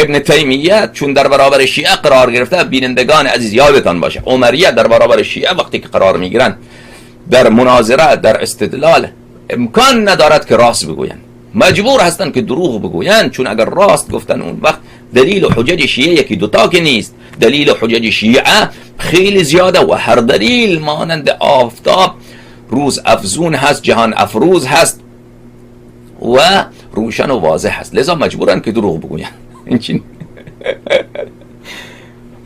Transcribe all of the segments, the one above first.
ابن تیمیه چون در برابر شیعه قرار گرفته، بینندگان عزیز یادتان باشه عمریه در برابر شیعه وقتی که قرار میگیرن در مناظره، در استدلال، امکان ندارد که راست بگوین، مجبور هستن که دروغ بگوین، چون اگر راست گفتن اون وقت دلیل و حجج شیعه یکی دوتا که نیست، دلیل و حجج شیعه خیلی زیاده و هر دلیل مانند آفتاب روز افزون هست، جهان افروز هست و روشن و واضح هست، لذا مجبورن که دروغ بگوین.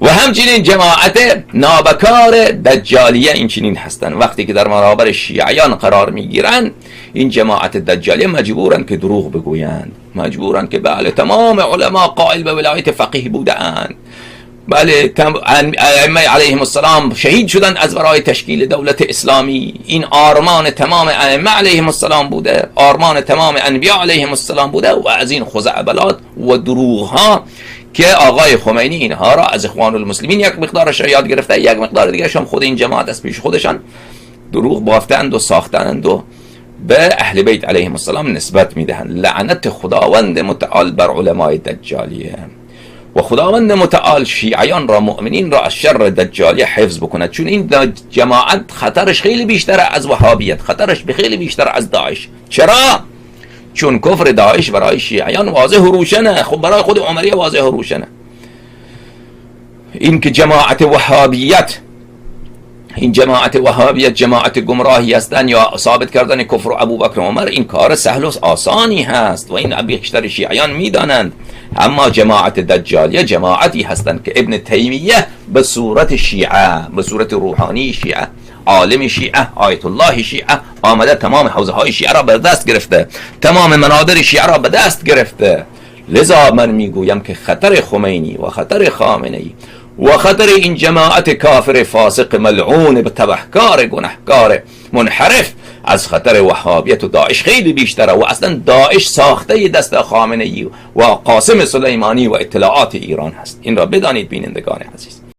و همچنین جماعت نابکار دجالیه این چنین هستن، وقتی که در برابر شیعیان قرار میگیرن این جماعت دجالیه مجبورن که دروغ بگویند، مجبورن که بله تمام علما قائل به ولایت فقیه بودند، بله ائمه علیهم السلام شهید شدن از برای تشکیل دولت اسلامی، این آرمان تمام ائمه علیهم السلام بوده، آرمان تمام انبیا علیهم السلام بوده و از این خزعبلات و دروغ ها که آقای خمینی اینها را از اخوان المسلمین یک مقدارش را یاد گرفته، یک مقدار دیگه هم خود این جماعت از پیش خودشان دروغ بافتند و ساختند و به اهل بیت علیهم السلام نسبت میدهند. لعنت خداوند متعال بر علمای دجالیه و خداوند متعال شیعیان را، مؤمنین را از شر دجالیه حفظ بکند، چون این جماعت خطرش خیلی بیشتر از وهابیت، خطرش خیلی بیشتر از داعش. چرا؟ چون کفر داعش برای شیعیان واضح و روشنه، خب برای خود عمریه واضح و روشنه. این که جماعت وهابیت، این جماعت وهابیت جماعت گمراهی هستند یا ثابت کردن کفر و ابوبکر و عمر، این کار سهل و آسانی هست و این بیشتر شیعیان میدانند. اما جماعت دجالیه جماعتی هستند که ابن تیمیه به صورت شیعه، به صورت روحانی شیعه، عالم شیعه، آیت الله شیعه آمده تمام حوزه های شیعه را به دست گرفته، تمام منادر شیعه را به دست گرفته. لذا من میگویم که خطر خمینی و خطر خامنه‌ای و خطر این جماعت کافر فاسق ملعون به تبهکار گناهکار منحرف از خطر وهابیت و داعش خیلی بیشتره و اصلا داعش ساخته دست خامنه‌ای و قاسم سلیمانی و اطلاعات ایران هست. این را بدانید بینندگان عزیز.